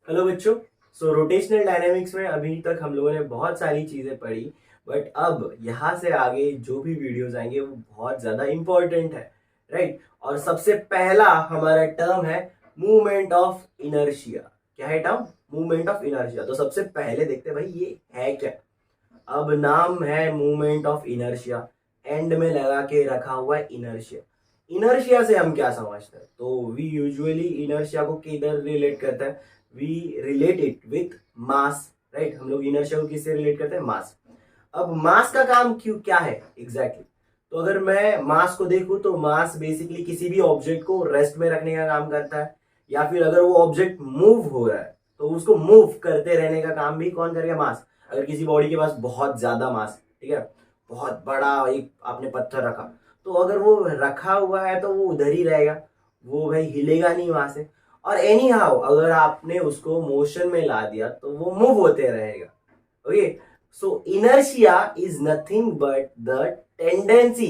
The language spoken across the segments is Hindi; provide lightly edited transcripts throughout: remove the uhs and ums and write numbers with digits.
हेलो बच्चों। रोटेशनल डायनामिक्स में अभी तक हम लोगों ने बहुत सारी चीजें पढ़ी। बट अब यहाँ से आगे जो भी वीडियोस आएंगे वो बहुत ज्यादा इंपॉर्टेंट है, राइट। और सबसे पहला हमारा टर्म है मूवमेंट ऑफ इनर्शिया। क्या है टर्म? Movement of inertia. तो सबसे पहले देखते हैं भाई ये है क्या। अब नाम है मूवमेंट ऑफ इनर्शिया, एंड में लगा के रखा हुआ है इनर्शिया। इनर्शिया से हम क्या समझते हैं? तो वी यूजुअली इनर्शिया को किधर रिलेट करते हैं? We relate it with mass, right. हम लोग इनर्शिया को किससे रिलेट करते हैं? मास। अब मास का काम क्यों क्या है एग्जैक्टली तो अगर मैं मास को देखूं तो मास बेसिकली किसी भी ऑब्जेक्ट को रेस्ट में रखने का काम करता है, या फिर अगर वो ऑब्जेक्ट मूव हो रहा है तो उसको मूव करते रहने का काम भी कौन करेगा? मास। अगर किसी बॉडी के पास बहुत ज्यादा मास, ठीक है, बहुत बड़ा एक आपने पत्थर रखा, तो अगर वो रखा हुआ है तो वो उधर ही रहेगा, वो भाई हिलेगा नहीं वहां से। और एनी हाउ अगर आपने उसको मोशन में ला दिया तो वो मूव होते रहेगा। Okay, so inertia is nothing but the tendency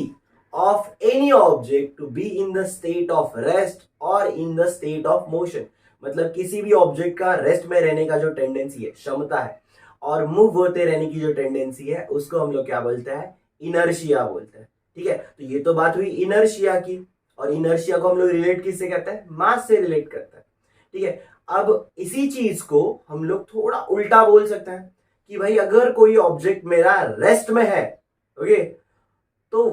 of any object to be in the state of rest or in the state of motion। मतलब किसी भी ऑब्जेक्ट का रेस्ट में रहने का जो टेंडेंसी है, क्षमता है, और मूव होते रहने की जो टेंडेंसी है, उसको हम लोग क्या बोलते हैं? इनर्शिया बोलते हैं। ठीक है, तो ये तो बात हुई इनर्शिया की। और इनर्शिया को हम लोग रिलेट किससे करते हैं? मास से रिलेट करते हैं। ठीक है, अब इसी चीज को हम लोग थोड़ा उल्टा बोल सकते हैं कि भाई अगर कोई ऑब्जेक्ट मेरा रेस्ट में है, ओके, तो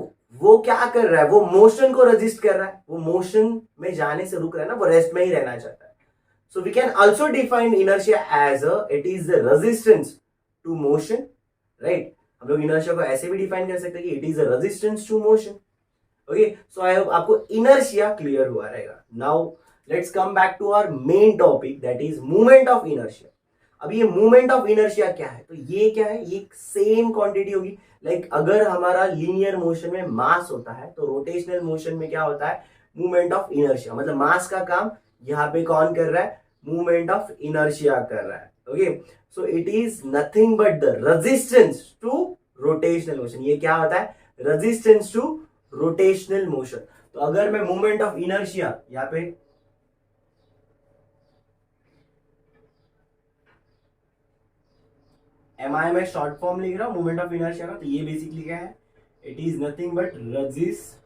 वो क्या कर रहा है? वो मोशन को रजिस्ट कर रहा है, वो मोशन में जाने से रुक रहा है ना, वो रेस्ट में ही रहना चाहता है। So we can also define inertia as it is the resistance to motion, right. हम लोग इनर्शिया को ऐसे भी डिफाइन कर सकते हैं कि it is a resistance to motion. Okay, so I hope आपको इनर्शिया क्लियर हुआ रहेगा। Now let's come back to our main topic, that is movement of inertia. अब ये मूवमेंट ऑफ इनर्शिया क्या है? तो ये क्या है? ये सेम क्वांटिटी होगी। लाइक अगर हमारा लीनियर मोशन में मास होता है तो रोटेशनल मोशन में क्या होता है? Movement of inertia. मतलब मास का काम यहाँ पे कौन कर रहा है? मूवमेंट ऑफ इनर्शिया कर रहा है। Okay, so it is nothing but the resistance to rotational motion. ये क्या होता है? Resistance to rotational motion. तो अगर मैं मूवमेंट ऑफ इनर्शिया यहाँ पे एम आई में शॉर्ट फॉर्म लिख रहा हूं मूवमेंट ऑफ इनर्शिया का, तो ये बेसिकली क्या है? It is nothing but resistance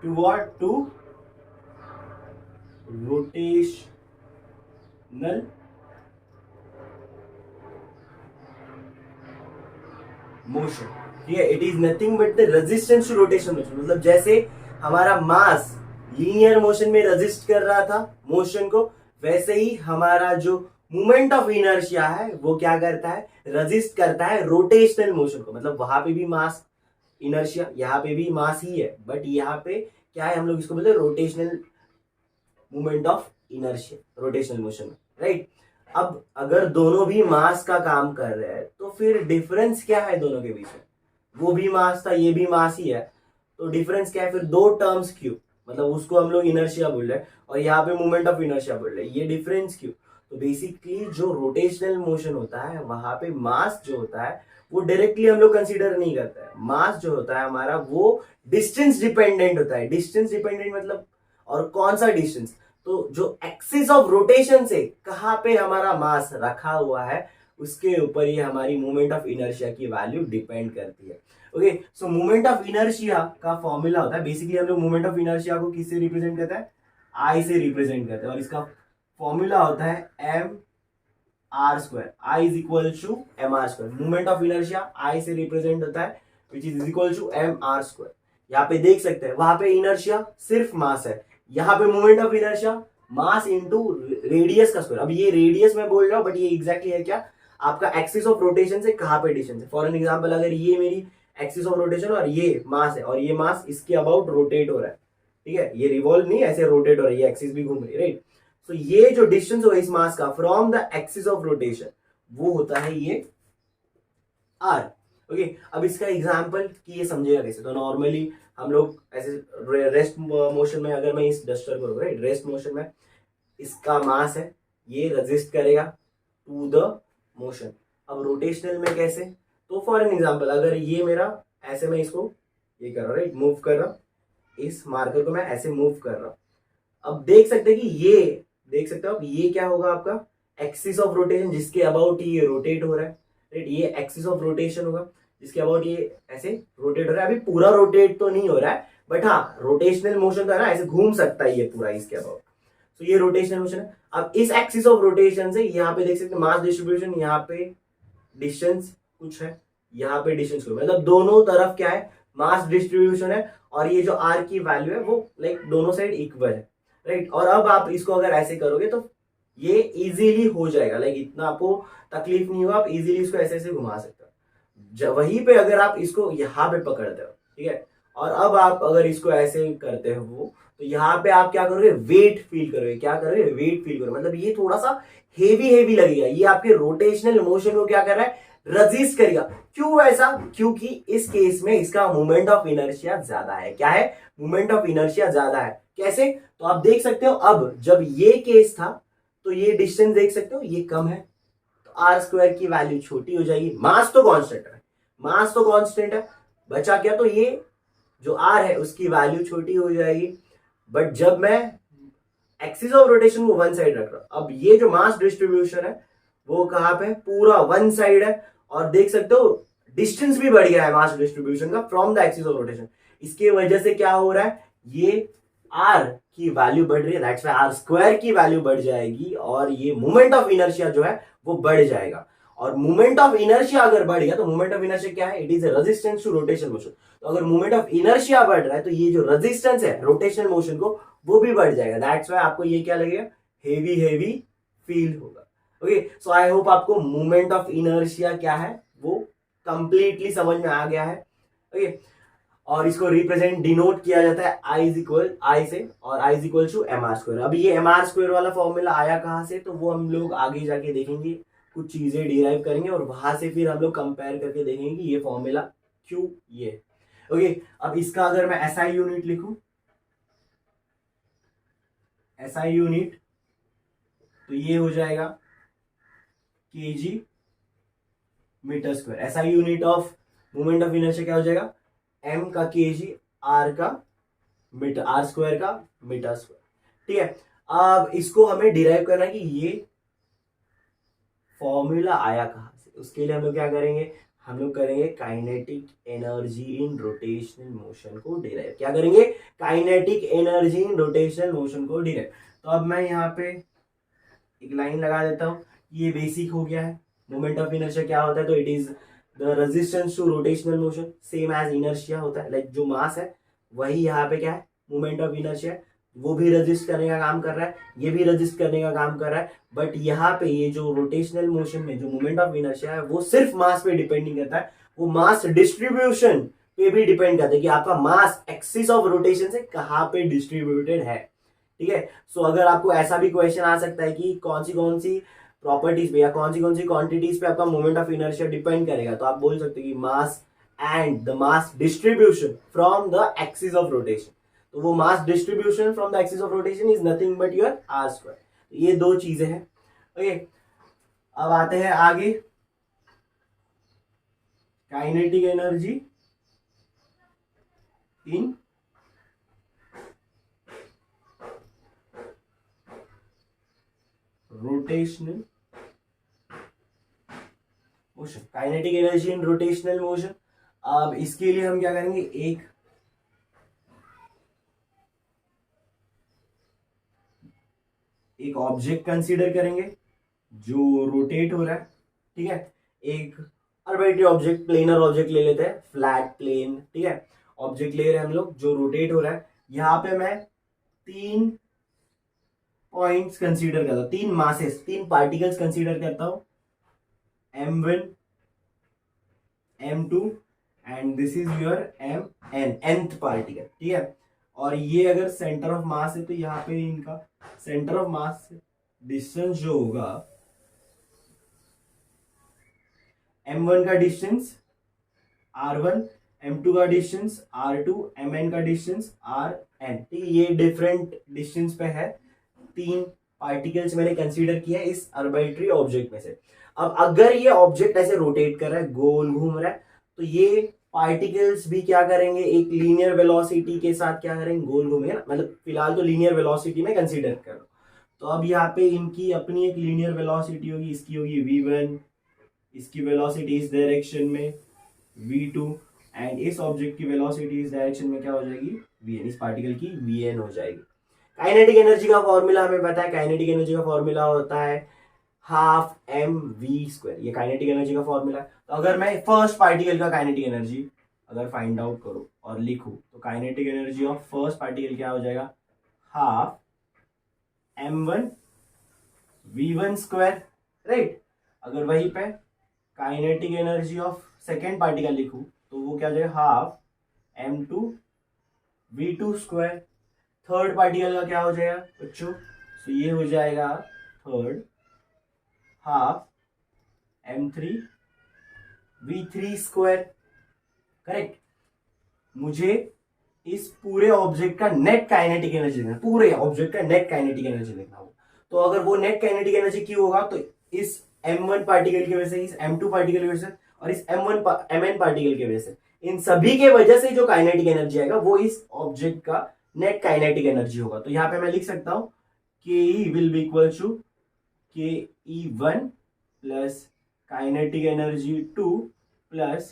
to what? To rotational motion. ठीक है, it is nothing but the resistance to rotational motion. मतलब जैसे हमारा मास लीनियर मोशन में रेजिस्ट कर रहा था मोशन को, वैसे ही हमारा जो मूवमेंट ऑफ इनर्शिया है वो क्या करता है? रेजिस्ट करता है रोटेशनल मोशन को। मतलब वहां पे भी मास इनर्शिया, यहाँ पे भी मास ही है, बट यहाँ पे क्या है? हम लोग इसको बोलते हैं rotational movement of inertia, rotational motion में, राइट। अब अगर दोनों भी मास का काम कर रहे हैं तो फिर डिफरेंस क्या है दोनों के बीच में? वो भी मास था, ये भी मास ही है, तो डिफरेंस क्या है? फिर दो टर्म्स क्यों? मतलब उसको हम लोग इनर्शिया बोल रहे हैं और यहाँ पे मूवमेंट ऑफ इनर्शिया बोल रहे हैं, ये डिफरेंस क्यों? तो बेसिकली जो रोटेशनल मोशन होता है वहां पे मास जो होता है वो डायरेक्टली हम लोग कंसीडर नहीं करते हैं। मास जो होता है हमारा वो डिस्टेंस डिपेंडेंट होता है। डिस्टेंस डिपेंडेंट मतलब, और कौन सा डिस्टेंस? तो जो एक्सिस ऑफ रोटेशन से कहां पे हमारा मास रखा हुआ है उसके ऊपर ये हमारी मूवमेंट ऑफ इनर्शिया की वैल्यू डिपेंड करती है। Okay, so movement of inertia का फॉर्मूला होता है, बेसिकली हम लोग मूवमेंट ऑफ इनर्शिया को किससे रिप्रेजेंट करते हैं? आई से रिप्रेजेंट करते हैं, और इसका फॉर्मूला होता है M R square. I is equal to M R square. Movement of inertia I से रिप्रेजेंट होता है, which is equal to M R square. यहाँ पे देख सकते हैं वहां पे इनर्शिया सिर्फ मास है, यहाँ पे movement of inertia mass into radius का स्क्वायर। अब ये रेडियस में बोल रहा हूं, बट ये एग्जैक्टली है क्या? आपका एक्सिस ऑफ रोटेशन से कहां पे डिस्टेंस है। फॉर एन एग्जांपल, अगर ये मेरी एक्सिस ऑफ रोटेशन और ये मास है, और ये मास इसके अबाउट रोटेट हो रहा है, ठीक है, ये रिवॉल्व नहीं ऐसे रोटेट हो रहा है, ये एक्सिस भी घूम रही है, राइट। सो ये जो डिस्टेंस होगा इस मास का from the axis of rotation वो होता है ये आर। ओके, अब इसका एग्जांपल कि ये समझेगा कैसे, तो नॉर्मली हम लोग ऐसे रेस्ट मोशन में, अगर मैं इस डस्टर को, राइट, रेस्ट मोशन में इसका मास है, ये रेजिस्ट करेगा टू द मोशन। अब रोटेशनल में कैसे? तो फॉर एन एग्जांपल, अगर ये मेरा ऐसे मैं इसको ये कर रहा हूं, राइट, मूव कर रहा हूं, इस मार्कर को मैं ऐसे मूव कर रहा हूं। अब देख सकते हैं कि ये देख सकते हो आप, ये क्या होगा आपका एक्सिस ऑफ रोटेशन, जिसके अबाउट ये रोटेट हो रहा है, राइट। ये एक्सिस ऑफ रोटेशन होगा जिसके अबाउट ये ऐसे रोटेट हो रहा है। अभी पूरा रोटेट तो नहीं हो रहा है, बट हाँ रोटेशनल मोशन तो है ना, ऐसे घूम सकता है ये पूरा इसके अबाउट। तो ये रोटेशनल मोशन है। अब इस एक्सिस ऑफ रोटेशन से यहाँ पे देख सकते हैं मास डिस्ट्रीब्यूशन, यहाँ पे डिस्टेंस कुछ है, यहाँ पे डिस्टेंस कुछ, मतलब दोनों तरफ क्या है, मास डिस्ट्रीब्यूशन है। और ये जो आर की वैल्यू है वो लाइक दोनों साइड इक्वल है, राइट। और अब आप इसको अगर ऐसे करोगे तो ये इजीली हो जाएगा, लाइक इतना आपको तकलीफ नहीं होगा, आप इजीली इसको ऐसे ऐसे घुमा सकते हो। वहीं पे अगर आप इसको यहाँ पे पकड़ते हो, ठीक है, और अब आप अगर इसको ऐसे करते हो तो यहाँ पे आप क्या करोगे, वेट फील करोगे। क्या करोगे, वेट फील करोगे, मतलब ये थोड़ा सा हेवी हेवी लगेगा। ये आपके रोटेशनल मोशन को क्या कर रहा है, रजिस्ट करेगा। क्यों ऐसा, क्योंकि इस केस में इसका मोमेंट ऑफ इनर्शिया ज्यादा है। क्या है, मोमेंट ऑफ इनर्शिया ज्यादा है। कैसे, तो आप देख सकते हो अब जब ये केस था तो ये डिस्टेंस देख सकते हो ये कम है, तो आर स्क्वायर की वैल्यू छोटी हो जाएगी। मास तो कांस्टेंट है, मास तो कांस्टेंट है, बचा क्या, तो ये जो आर है उसकी वैल्यू छोटी हो जाएगी। बट जब मैं एक्सिस ऑफ रोटेशन को वन साइड रख रहा हूं, अब ये जो मास डिस्ट्रीब्यूशन है वो कहां पे, पूरा वन साइड है। और देख सकते हो डिस्टेंस भी बढ़ गया है मास डिस्ट्रीब्यूशन का from the axis of rotation. इसके वजह से क्या हो रहा है, ये आर की वैल्यू बढ़ रही है, दैट्स व्हाई आर स्क्वायर की वैल्यू बढ़ जाएगी और ये मोमेंट ऑफ इनर्शिया जो है वो बढ़ जाएगा। और मोमेंट ऑफ इनर्शिया अगर बढ़ गया तो मोमेंट ऑफ इनर्शिया क्या है, it is a resistance to rotation motion. तो अगर मोमेंट ऑफ इनर्शिया बढ़ रहा है तो ये जो रेजिस्टेंस है रोटेशनल मोशन को वो भी बढ़ जाएगा। दैट्स व्हाई आपको ये क्या लगेगा, हेवी हेवी फील होगा। ओके, सो आई होप आपको मोमेंट ऑफ इनर्शिया क्या है वो कंप्लीटली समझ में आ गया है। ओके, और इसको रिप्रेजेंट डिनोट किया जाता है आई इज इक्वल आई से, और I is equal to M R square. अब ये एम आर स्क्वायर वाला फॉर्मूला आया कहां से, तो वो हम लोग आगे जाके देखेंगे, कुछ चीजें डिराइव करेंगे और वहां से फिर हम लोग कंपेयर करके देखेंगे कि ये फॉर्मूला क्यों ये। ओके, अब इसका अगर मैं एसआई यूनिट लिखूं, एसआई यूनिट तो ये हो जाएगा KG metre square. SI unit of moment of inertia क्या हो जाएगा, एम का केजी, आर का मीटर, आर स्क्वायर का मीटर स्क्वायर। ठीक है, अब इसको हमें डिराइव करना है कि ये फॉर्मूला आया कहां से। उसके लिए हम लोग क्या करेंगे, हम लोग करेंगे kinetic energy in rotational motion को डिराइव। क्या करेंगे, kinetic energy in rotational motion को डिराइव। तो अब मैं यहाँ पे एक लाइन लगा देता हूं, ये बेसिक हो गया है। मोमेंट ऑफ इनर्शिया क्या होता है, तो it is the resistance to rotational motion, same as inertia होता है। लाइक जो मास है वही यहाँ पे क्या है, मोमेंट ऑफ इनर्शिया, वो भी रजिस्ट करने का काम कर रहा है, ये भी रजिस्ट करने का काम कर रहा है। बट यहाँ पे ये जो रोटेशनल मोशन में जो मोमेंट ऑफ इनर्शिया है वो सिर्फ मास पे डिपेंड नहीं करता है, वो मास डिस्ट्रीब्यूशन पे भी डिपेंड करता है कि आपका मास एक्सिस ऑफ रोटेशन से कहाँ पे डिस्ट्रीब्यूटेड है। ठीक है, सो अगर आपको ऐसा भी क्वेश्चन आ सकता है कि कौन सी प्रॉपर्टीज पे या कौन सी क्वांटिटीज पे आपका मोमेंट ऑफ इनर्शिया डिपेंड करेगा, तो आप बोल सकते हैं कि mass and the mass distribution from the axis of rotation. तो वो mass distribution from the axis of rotation is nothing but your R square. ये दो चीजें हैं। ओके, अब आते हैं आगे, kinetic energy in rotational motion, kinetic energy in rotational motion. अब इसके लिए हम क्या करेंगे, एक ऑब्जेक्ट कंसीडर करेंगे जो रोटेट हो रहा है। ठीक है, एक आर्बिट्ररी ऑब्जेक्ट, प्लेनर ऑब्जेक्ट ले लेते हैं, फ्लैट प्लेन। ठीक है, ऑब्जेक्ट ले रहे हैं हम लोग जो रोटेट हो रहा है। यहां पे मैं 3 पॉइंट्स कंसीडर करता हूं, 3 मासेस, 3 पार्टिकल्स कंसीडर करता हूं, m1 m2 and this is your mn, nth particle. ठीक है, और ये अगर सेंटर ऑफ मास है तो यहाँ पे इनका सेंटर ऑफ मास डिस्टेंस जो होगा, m1 का डिस्टेंस r1, m2 का डिस्टेंस r2, mn का डिस्टेंस rn। ठीक है, ये डिफरेंट डिस्टेंस पे है। 3 पार्टिकल्स मैंने कंसीडर किया इस आर्बिट्ररी ऑब्जेक्ट में से। अब अगर ये ऑब्जेक्ट ऐसे रोटेट कर रहा है, गोल घूम रहा है, तो ये पार्टिकल्स भी क्या करेंगे, एक लीनियर वेलोसिटी के साथ क्या करेंगे, गोल घूमेंगे ना। मतलब फिलहाल तो लीनियर वेलोसिटी में कंसीडर करो, तो अब यहाँ पे इनकी अपनी एक लीनियर वेलोसिटी होगी, इसकी होगी v1, इसकी वेलोसिटी इस डायरेक्शन में v2 एंड इस ऑब्जेक्ट की वेलोसिटी इस डायरेक्शन में क्या हो जाएगी, vn, इस पार्टिकल की vn हो जाएगी। काइनेटिक एनर्जी का फॉर्मूला हमें पता है, काइनेटिक एनर्जी का फॉर्मूला होता है हाफ एम वी स्क्वायर, ये काइनेटिक एनर्जी का फॉर्मूला। तो अगर मैं फर्स्ट पार्टिकल का काइनेटिक एनर्जी अगर फाइंड आउट करूं और लिखूं तो kinetic energy of first particle क्या हो जाएगा, half m1 v1 square, right. अगर वहीं पे kinetic energy of second particle लिखूं तो वो क्या हो जाएगा, half m2 v2 square. Third particle का क्या हो जाएगा बच्चों, तो ये हो जाएगा third half m3 v3 square, correct. मुझे इस पूरे ऑब्जेक्ट का नेट काइनेटिक एनर्जी लिखना, पूरे ऑब्जेक्ट का नेट काइनेटिक एनर्जी लिखना हो, तो अगर वो नेट काइनेटिक एनर्जी क्यों होगा, तो इस m1 पार्टिकल की वजह से, इस m2 पार्टिकल की वजह से और इस mn पार्टिकल की वजह से, इन सभी के वजह से जो काइनेटिक एनर्जी आएगा वो इस ऑब्जेक्ट का नेट काइनेटिक एनर्जी होगा। तो यहाँ पे मैं लिख सकता हूं के विल बी इक्वल टू के E1 plus kinetic energy 2 plus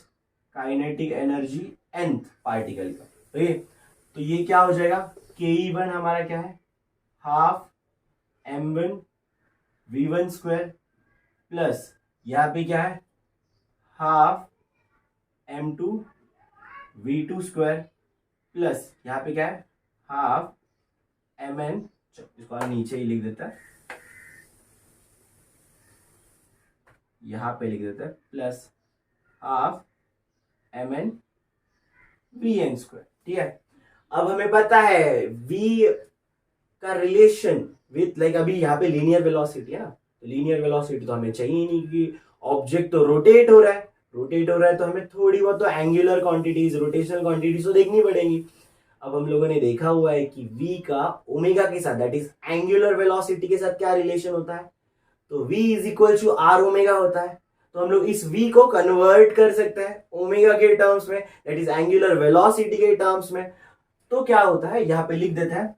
kinetic energy nth particle का। तो ये क्या हो जाएगा, ke1 हमारा क्या है, half m1 v1 square plus यहाँ पे क्या है, half m2 v2 square plus यहाँ पे क्या है, हाफ mn, इसको नीचे ही लिख देता है, यहाँ पे लिख देता है, plus half mn vn square, ठीक है। अब हमें पता है v का रिलेशन विथ, लाइक अभी यहाँ पे लीनियर वेलोसिटी है ना, तो लीनियर वेलोसिटी तो हमें चाहिए नहीं कि ऑब्जेक्ट तो रोटेट हो रहा है, रोटेट हो रहा है तो हमें थोड़ी बहुत तो एंगुलर क्वांटिटीज, रोटेशनल क्वांटिटीज तो देखनी पड़ेगी। अब हम लोगों ने देखा हुआ है कि v का ओमेगा के साथ, दैट इज एंगुलर वेलोसिटी के साथ क्या रिलेशन होता है, तो v is equal to R omega होता है। तो हम लोग इस v को कन्वर्ट कर सकते हैं ओमेगा के टर्म्स में, दैट इज एंगुलर वेलोसिटी के टर्म्स में। तो क्या होता है, यहाँ पे लिख देता है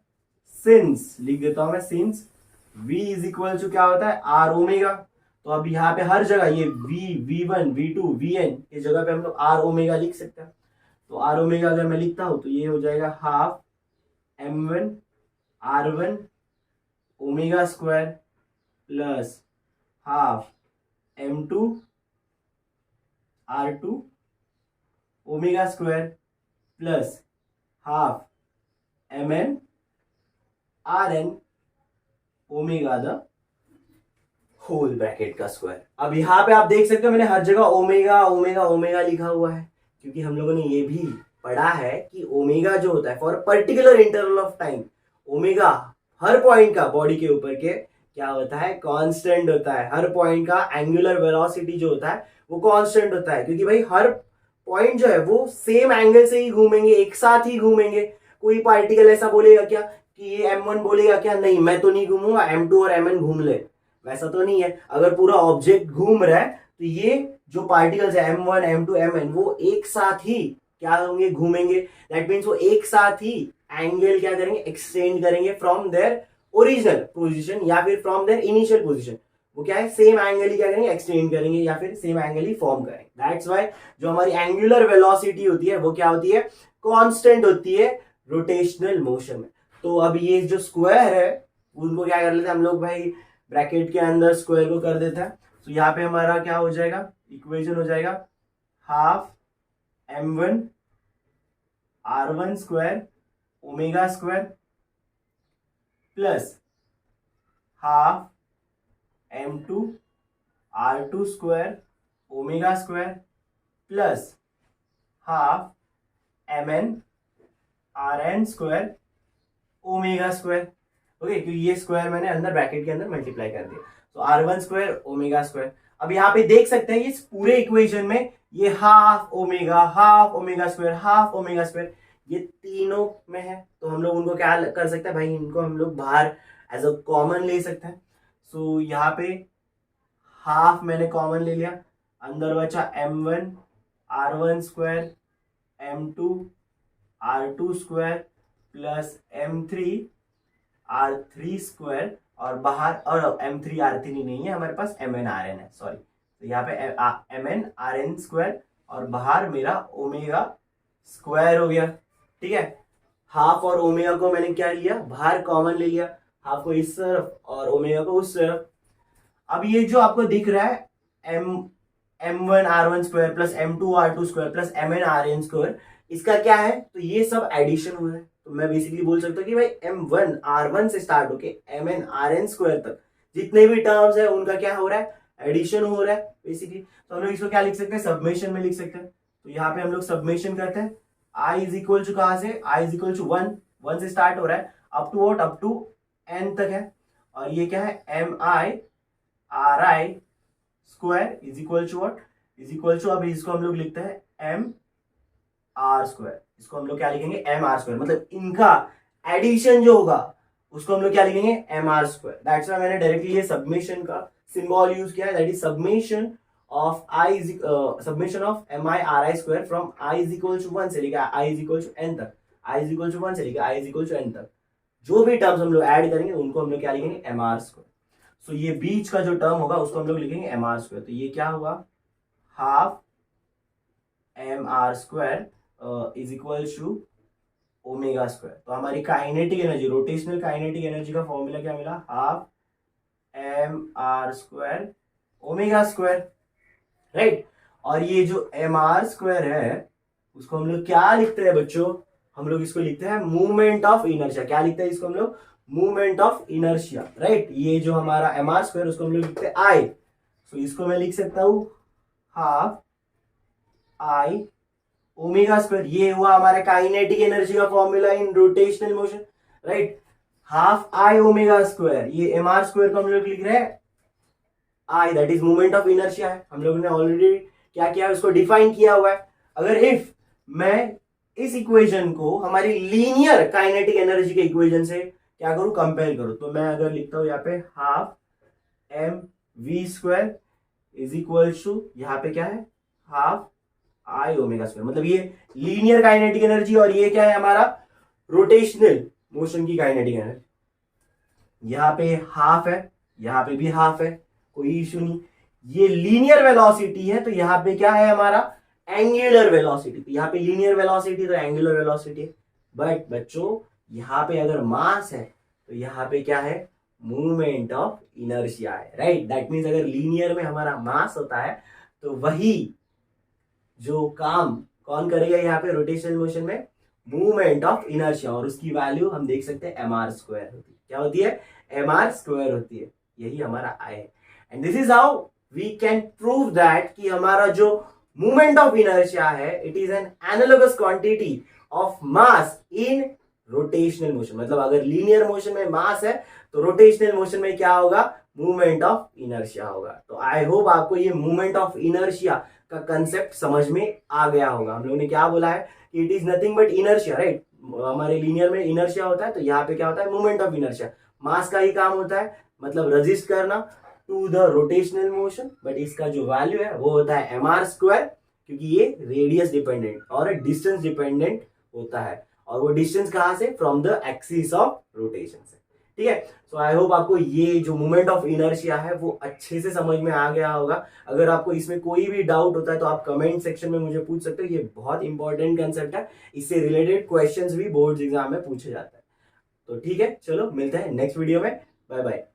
सिंस, लिख देता हूं मैं since v is equal to क्या होता है, आर ओमेगा। तो अब यहाँ पे हर जगह ये v, v1, v2, vn की जगह पे हम लोग आर ओमेगा लिख सकते हैं। तो आर ओमेगा अगर मैं लिखता हूं तो ये हो जाएगा half m1 r1 omega square plus half m2 r2 omega square plus half mn rn omega the whole bracket का स्क्वायर। अब यहाँ पे आप देख सकते हो मैंने हर जगह ओमेगा ओमेगा ओमेगा लिखा हुआ है, क्योंकि हम लोगों ने ये भी पढ़ा है कि ओमेगा जो होता है for particular interval of time, omega her point का बॉडी के ऊपर के क्या होता है, कांस्टेंट होता है। हर पॉइंट का एंगुलर वेलोसिटी जो होता है वो कांस्टेंट होता है, क्योंकि भाई हर पॉइंट जो है वो सेम एंगल से ही घूमेंगे, एक साथ ही घूमेंगे। कोई पार्टिकल ऐसा बोलेगा क्या कि ये m1 बोलेगा क्या, नहीं मैं तो नहीं घूमूंगा, m2 और mn घूम ले, वैसा तो नहीं है। अगर पूरा ऑब्जेक्ट घूम रहा है तो ये जो पार्टिकल्स है m1 m2 mn वो एक साथ ही क्या होंगे, घूमेंगे। दैट मीन्स वो एक साथ ही एंगल क्या करेंगे, एक्सटेंड करेंगे फ्रॉम देयर ओरिजिनल पोजीशन या फिर फ्रॉम देयर इनिशियल पोजीशन। वो क्या है, सेम एंगल ही क्या करेंगे, एक्सटेंड करेंगे या फिर सेम एंगल ही फॉर्म करेंगे। दैट्स व्हाई जो हमारी एंगुलर वेलोसिटी होती है वो क्या होती है, कांस्टेंट होती है रोटेशनल मोशन में। तो अब ये जो स्क्वायर है उनको क्या कर लेते हैं हम लोग भाई, ब्रैकेट के अंदर स्क्वायर को कर देता है। तो यहाँ पे हमारा क्या हो जाएगा, इक्वेशन हो जाएगा half m1 r1 square omega square plus half m2 r2 square omega square plus half mn rn square omega square. Okay, क्योंकि ये स्क्वायर मैंने अंदर ब्रैकेट के अंदर मल्टीप्लाई कर दिया, तो r1 स्क्वायर ओमेगा स्क्वायर। अब यहाँ पे देख सकते हैं इस पूरे इक्वेशन में ये half omega square, half omega square ये तीनों में है। तो हम लोग उनको क्या कर सकते हैं भाई, इनको हम लोग बाहर एज अ कॉमन ले सकते हैं। सो यहाँ पे हाफ मैंने कॉमन ले लिया, अंदर बचा m1 r1 square m2 r2 square plus m3 r3 square और बाहर, और M3R3 नहीं है हमारे पास, MnRn है, सॉरी। तो यहाँ पे MnRn² और बाहर मेरा ओमेगा स्क्वायर हो गया, ठीक है। हाफ और ओमेगा को मैंने क्या लिया, बाहर कॉमन ले लिया, हाफ को इस तरफ और ओमेगा को उस तरफ। अब ये जो आपको दिख रहा है M1R1² plus M2R2² plus MnRn², इसका क्या है, तो ये सब एडिशन हुआ है। तो मैं बेसिकली बोल सकता हूँ कि भाई M1R1 से स्टार्ट होके MnRn² तक जितने भी टर्म्स है उनका क्या हो रहा है, एडिशन हो रहा है बेसिकली। तो हम लोग इसको क्या लिख सकते हैं, सबमेशन में लिख सकते हैं। तो यहाँ पे हम लोग सबमेशन करते हैं, I इज इक्वल टू कहां से, I इज इक्वल टू 1 से स्टार्ट हो रहा है, up to what, up to n तक है। और ये क्या है, MiRi² is equal to what, is equal to, अब इसको हम लोग लिखते हैं MR²। इसको हम लोग क्या लिखेंगे, MR², मतलब इनका एडिशन जो होगा उसको हम लोग क्या लिखेंगे, MR²। दैट्स व्हाई मैंने डायरेक्टली ये सबमिशन का सिंबल यूज किया है, that is submission of submission of MiRi² from I is equal to 1 से लेकर I is equal to n तक, I इज इक्वल टू 1 से लेकर I is equal to n तक जो भी टर्म्स हम लोग ऐड करेंगे उनको हम लोग क्या लिखेंगे, MR²। सो ये बीच का जो टर्म होगा उसको हम लोग लिखेंगे MR²। तो ये क्या हुआ, half MR² is equal to omega. तो हमारी kinetic energy, rotational kinetic energy का फॉर्मूला क्या मिला, हाफ MR² ओमेगा², राइट। और ये जो MR² है उसको हम लोग क्या लिखते हैं बच्चों, हम लोग इसको लिखते हैं मूवमेंट ऑफ इनर्शिया। क्या लिखते हैं इसको हम लोग, मूवमेंट ऑफ इनर्शिया, राइट। ये जो हमारा MR² उसको हम लोग लिखते हैं I। सो इसको मैं लिख सकता हूं हाफ I ओमेगा²। ये हुआ हमारे काइनेटिक एनर्जी का formula in rotational motion, right. Half I ओमेगा², ये MR² को हम लोग लिख रहे हैं I, that is movement of inertia है। हम लोगों ने ऑलरेडी क्या किया है, उसको डिफाइन किया हुआ है। अगर इफ मैं इस इक्वेशन को हमारी लीनियर काइनेटिक एनर्जी के इक्वेशन से क्या करूं, कंपेयर करूं, तो मैं अगर लिखता हूं यहाँ पे half mv² is equal to, यहाँ पे क्या है, हाफ I ओमेगा², मतलब ये लीनियर काइनेटिक एनर्जी और ये क्या है हमारा रोटेशनल मोशन की काइनेटिक एनर्जी। यहाँ पे हाफ है, यहाँ पे भी हाफ है, कोई इश्यू नहीं। ये लीनियर वेलोसिटी है तो यहाँ पे क्या है हमारा एंगुलर वेलोसिटी। तो यहाँ पे लीनियर वेलोसिटी तो एंगुलर वेलोसिटी है। बट बच्चों यहाँ पे अगर मास है तो यहाँ पे क्या है, मूवमेंट ऑफ इनर्शिया है, राइट। दैट मीन्स अगर लीनियर में हमारा मास होता है तो वही जो काम कौन करेगा यहाँ पे रोटेशनल मोशन में, मूवमेंट ऑफ इनर्शिया। और उसकी वैल्यू हम देख सकते हैं MR² होती है। क्या होती है, MR² होती है। यही हमारा I है। And this is how we can prove that कि हमारा जो मूवमेंट ऑफ इनर्शिया है it is an analogous quantity of mass in rotational motion. मतलब अगर लीनियर मोशन में मास है तो रोटेशनल मोशन में क्या होगा, मूवमेंट ऑफ इनर्शिया होगा। तो आई होप आपको ये मूवमेंट ऑफ इनर्शिया का कंसेप्ट समझ में आ गया होगा। हम लोगों ने क्या बोला है कि it is nothing but inertia, right. हमारे लीनियर में इनर्शिया होता है तो यहाँ पे क्या होता है, मूवमेंट ऑफ इनर्शिया। मास का ही काम होता है, मतलब रेजिस्ट करना to the rotational motion. But इसका जो वैल्यू है वो होता है MR², क्योंकि ये रेडियस डिपेंडेंट और डिस्टेंस डिपेंडेंट होता है। और वो डिस्टेंस कहां से, from the axis of rotation से, ठीक है। सो आई होप आपको ये जो मूवमेंट ऑफ इनर्शिया है वो अच्छे से समझ में आ गया होगा। अगर आपको इसमें कोई भी डाउट होता है तो आप कमेंट सेक्शन में मुझे पूछ सकते हो। ये बहुत इंपॉर्टेंट कंसेप्ट है, इससे रिलेटेड क्वेश्चंस भी बोर्ड एग्जाम में पूछे जाते हैं। तो ठीक है, चलो मिलते हैं नेक्स्ट वीडियो में। Bye bye.